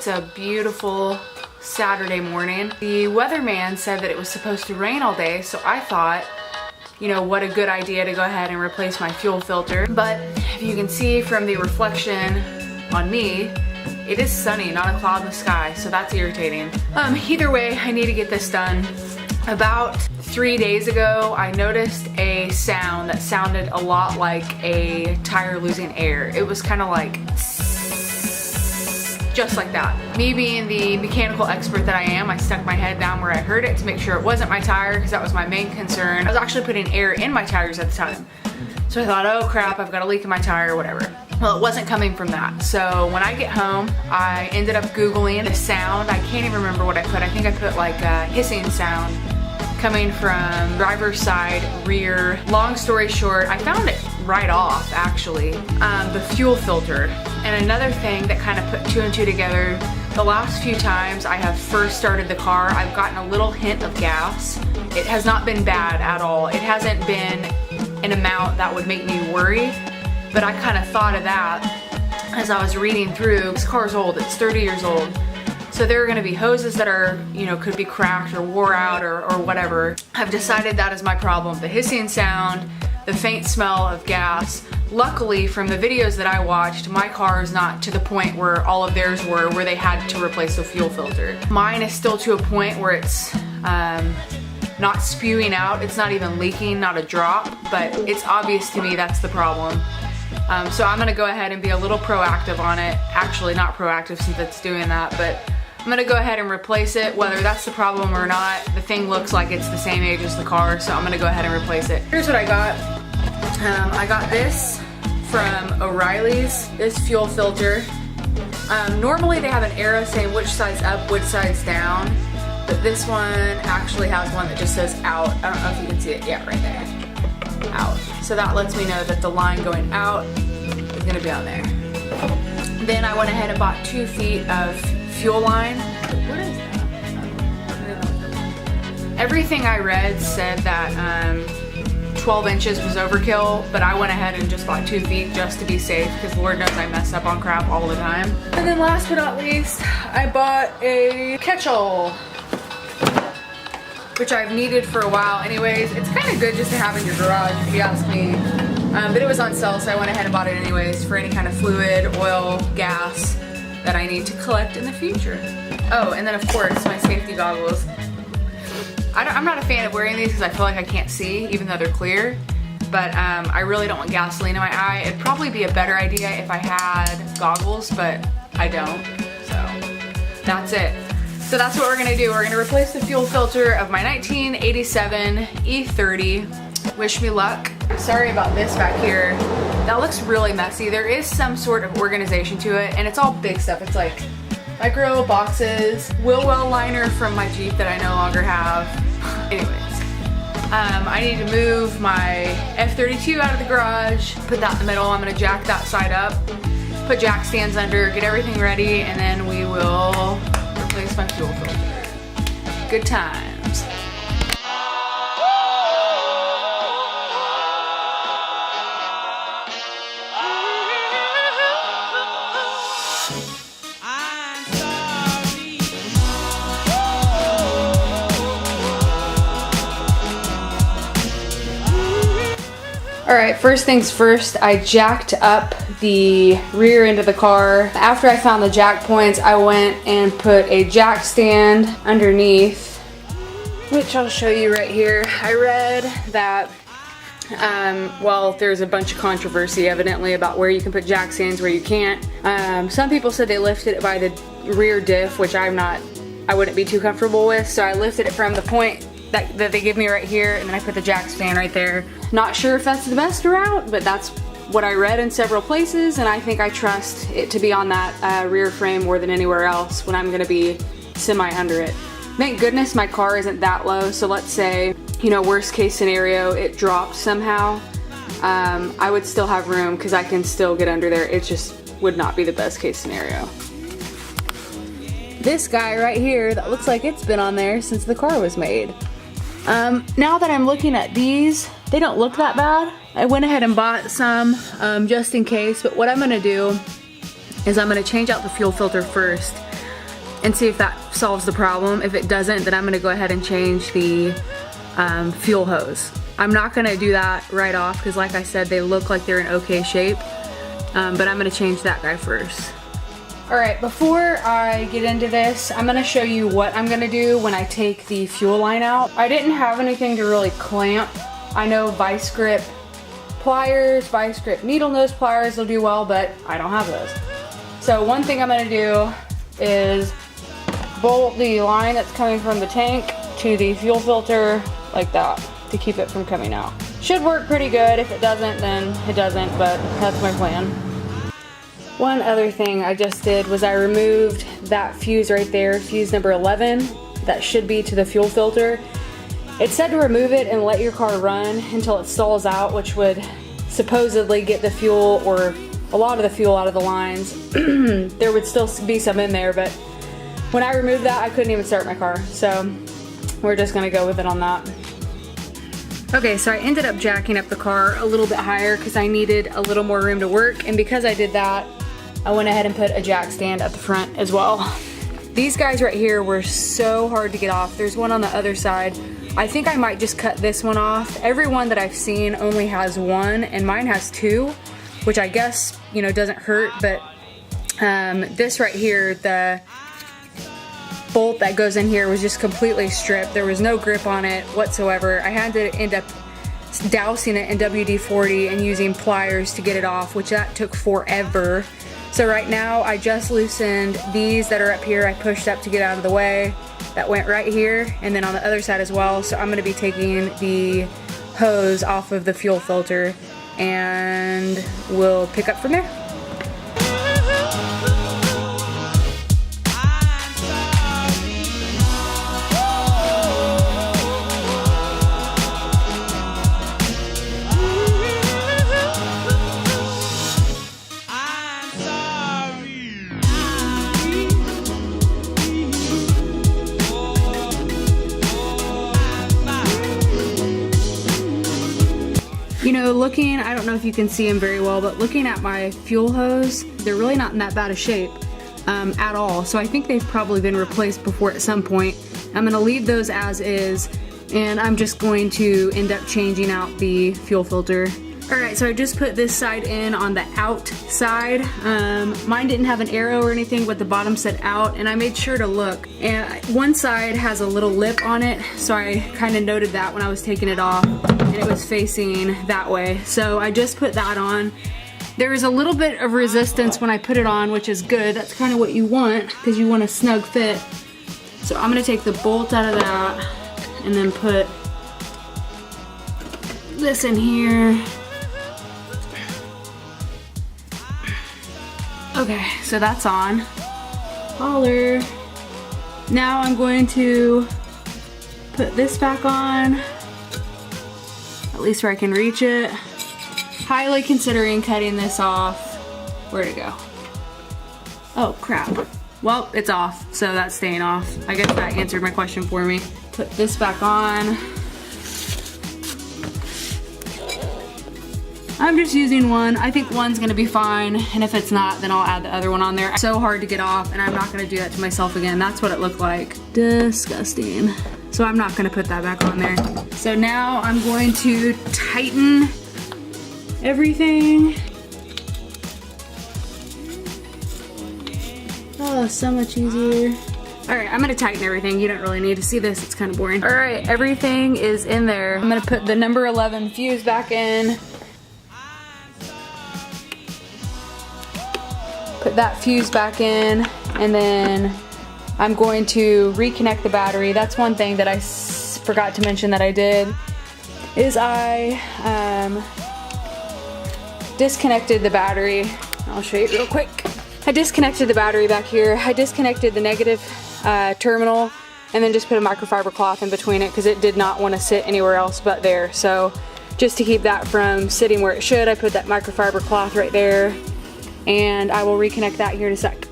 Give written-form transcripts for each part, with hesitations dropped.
it's a beautiful Saturday morning. The weatherman said that it was supposed to rain all day, so I thought, you know, what a good idea to go ahead and replace my fuel filter. But if you can see from the reflection on me, it is sunny, not a cloud in the sky, so that's irritating. Either way, I need to get this done. About 3 days ago, I noticed a sound that sounded a lot like a tire losing air. It was kind of like just like that. Me being the mechanical expert that I am, I stuck my head down where I heard it to make sure it wasn't my tire, because that was my main concern. I was actually putting air in my tires at the time. So I thought, oh crap, I've got a leak in my tire, whatever. Well, it wasn't coming from that. So when I get home, I ended up Googling the sound. I can't even remember what I put. I think I put like a hissing sound coming from driver's side rear. Long story short, I found it right off actually, the fuel filter. And another thing that kind of put 2 and 2 together, the last few times I have first started the car, I've gotten a little hint of gas. It has not been bad at all. It hasn't been an amount that would make me worry, but I kind of thought of that as I was reading through. This car's old, it's 30 years old. So there are gonna be hoses that are, you know, could be cracked or wore out or whatever. I've decided that is my problem. The hissing sound, the faint smell of gas. Luckily, from the videos that I watched, my car is not to the point where all of theirs were, where they had to replace the fuel filter. Mine is still to a point where it's not spewing out. It's not even leaking, not a drop, but it's obvious to me that's the problem. So I'm gonna go ahead and be a little proactive on it. Actually, not proactive since it's doing that, but I'm gonna go ahead and replace it, whether that's the problem or not. The thing looks like it's the same age as the car, so I'm gonna go ahead and replace it. Here's what I got. I got this from O'Reilly's, this fuel filter. Normally they have an arrow saying which side's up, which side's down, but this one actually has one that just says out. I don't know if you can see it. Yeah, right there. Out. So that lets me know that the line going out is gonna be on there. Then I went ahead and bought 2 feet of fuel line. What is that? Everything I read said that 12 inches was overkill, but I went ahead and just bought 2 feet just to be safe, because Lord knows I mess up on crap all the time. And then last but not least, I bought a catch-all, which I've needed for a while anyways. It's kind of good just to have in your garage if you ask me. But it was on sale, so I went ahead and bought it anyways for any kind of fluid, oil, gas that I need to collect in the future. Oh, and then of course my safety goggles. I'm not a fan of wearing these because I feel like I can't see even though they're clear, but I really don't want gasoline in my eye. It'd probably be a better idea if I had goggles, but I don't, so that's it. So that's what we're gonna do. We're gonna replace the fuel filter of my 1987 E30. Wish me luck. Sorry about this back here. That looks really messy. There is some sort of organization to it, and it's all big stuff. It's like micro boxes, wheel well liner from my Jeep that I no longer have. Anyways, I need to move my F32 out of the garage, put that in the middle. I'm gonna jack that side up, put jack stands under, get everything ready, and then we will replace my fuel filter. Good times. Alright, first things first, I jacked up the rear end of the car. After I found the jack points, I went and put a jack stand underneath, which I'll show you right here. I read that, well, there's a bunch of controversy evidently about where you can put jack stands, where you can't. Some people said they lifted it by the rear diff, which I wouldn't be too comfortable with, so I lifted it from the point that they give me right here, and then I put the jack stand right there. Not sure if that's the best route, but that's what I read in several places, and I think I trust it to be on that rear frame more than anywhere else when I'm gonna be semi under it. Thank goodness my car isn't that low, so let's say, you know, worst case scenario, it dropped somehow. I would still have room because I can still get under there. It just would not be the best case scenario. This guy right here, that looks like it's been on there since the car was made. Now that I'm looking at these, they don't look that bad. I went ahead and bought some just in case, but what I'm gonna do is I'm gonna change out the fuel filter first. and see if that solves the problem. If it doesn't, then I'm gonna go ahead and change the fuel hose. I'm not gonna do that right off because like I said, they look like they're in okay shape, but I'm gonna change that guy first. All right, before I get into this, I'm gonna show you what I'm gonna do when I take the fuel line out. I didn't have anything to really clamp. I know vice grip pliers, vice grip needle nose pliers will do well, but I don't have those. So one thing I'm gonna do is bolt the line that's coming from the tank to the fuel filter like that to keep it from coming out. Should work pretty good. If it doesn't, then it doesn't, but that's my plan. One other thing I just did was I removed that fuse right there, fuse number 11, that should be to the fuel filter. It said to remove it and let your car run until it stalls out, which would supposedly get the fuel or a lot of the fuel out of the lines. There would still be some in there, but when I removed that, I couldn't even start my car. So we're just gonna go with it on that. Okay, so I ended up jacking up the car a little bit higher because I needed a little more room to work, and because I did that, I went ahead and put a jack stand at the front as well. These guys right here were so hard to get off. There's one on the other side. I think I might just cut this one off. Every one that I've seen only has one, and mine has two, which I guess, you know, doesn't hurt, but this right here, the bolt that goes in here was just completely stripped. There was no grip on it whatsoever. I had to end up dousing it in WD-40 and using pliers to get it off, which that took forever. So right now I just loosened these that are up here. I pushed up to get out of the way. That went right here, and then on the other side as well. So I'm gonna be taking the hose off of the fuel filter and we'll pick up from there. You know, looking, I don't know if you can see them very well, but looking at my fuel hose, they're really not in that bad a shape at all. So I think they've probably been replaced before at some point. I'm gonna leave those as is, and I'm just going to end up changing out the fuel filter. All right, so I just put this side in on the out side. Mine didn't have an arrow or anything, but the bottom said out, and I made sure to look. And one side has a little lip on it, so I kind of noted that when I was taking it off, and it was facing that way. So I just put that on. There is a little bit of resistance when I put it on, which is good. That's kind of what you want, because you want a snug fit. So I'm gonna take the bolt out of that, and then put this in here. Okay, so that's on. Holler. Now I'm going to put this back on, at least where I can reach it. Highly considering cutting this off. Where'd it go? Oh crap. Well, it's off, so that's staying off. I guess that answered my question for me. Put this back on. I'm just using one. I think one's gonna be fine, and if it's not, then I'll add the other one on there. It's so hard to get off, and I'm not gonna do that to myself again. That's what it looked like. Disgusting. So I'm not gonna put that back on there. So now I'm going to tighten everything. Oh, so much easier. All right, I'm gonna tighten everything. You don't really need to see this, it's kind of boring. All right, everything is in there. I'm gonna put the number 11 fuse back in. Put that fuse back in, and then I'm going to reconnect the battery. That's one thing that I forgot to mention that I did, is I disconnected the battery. I'll show you real quick. I disconnected the battery back here. I disconnected the negative terminal, and then just put a microfiber cloth in between it because it did not want to sit anywhere else but there. So just to keep that from sitting where it should, I put that microfiber cloth right there, and I will reconnect that here in a sec.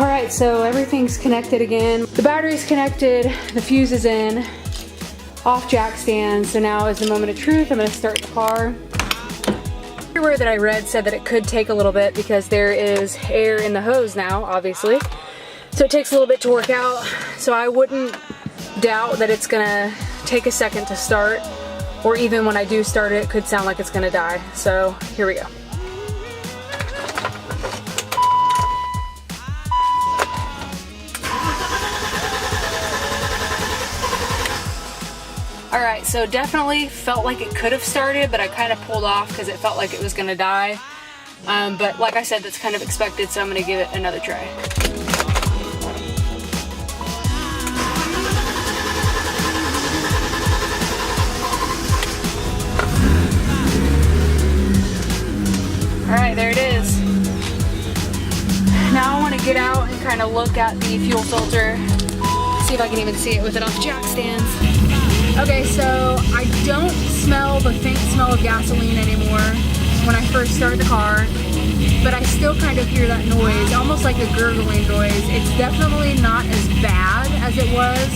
Alright, so everything's connected again. The battery's connected, the fuse is in, off jack stand. So now is the moment of truth. I'm gonna start the car. Everywhere that I read said that it could take a little bit because there is air in the hose now, obviously. So it takes a little bit to work out. So I wouldn't doubt that it's gonna take a second to start, or even when I do start it, it could sound like it's gonna die. So here we go. All right, so definitely felt like it could have started, but I kind of pulled off because it felt like it was gonna die. But like I said, that's kind of expected, so I'm gonna give it another try. All right, there it is. Now I want to get out and kind of look at the fuel filter, see if I can even see it with it off jack stands. Okay, so I don't smell the faint smell of gasoline anymore when I first start the car, but I still kind of hear that noise, almost like a gurgling noise. It's definitely not as bad as it was,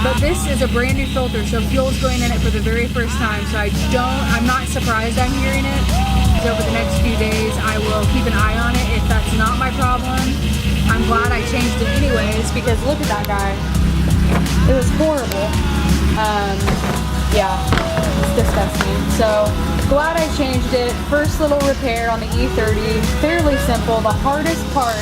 but this is a brand new filter, so fuel's going in it for the very first time, so I'm not surprised I'm hearing it. So over the next few days, I will keep an eye on it if that's not my problem. I'm glad I changed it anyways, because look at that guy. It was horrible. Yeah, it's disgusting. So glad I changed it. First little repair on the E30, fairly simple. The hardest part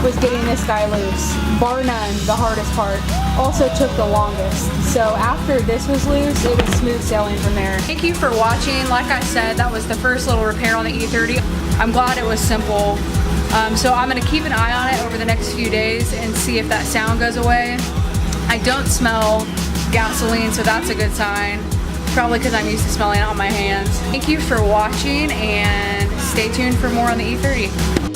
was getting this guy loose, bar none. The hardest part also took the longest. So after this was loose, it was smooth sailing from there. Thank you for watching. Like I said, that was the first little repair on the E30. I'm glad it was simple. So I'm gonna keep an eye on it over the next few days and see if that sound goes away. I don't smell gasoline, so that's a good sign. Probably because I'm used to smelling it on my hands. Thank you for watching, and stay tuned for more on the E30.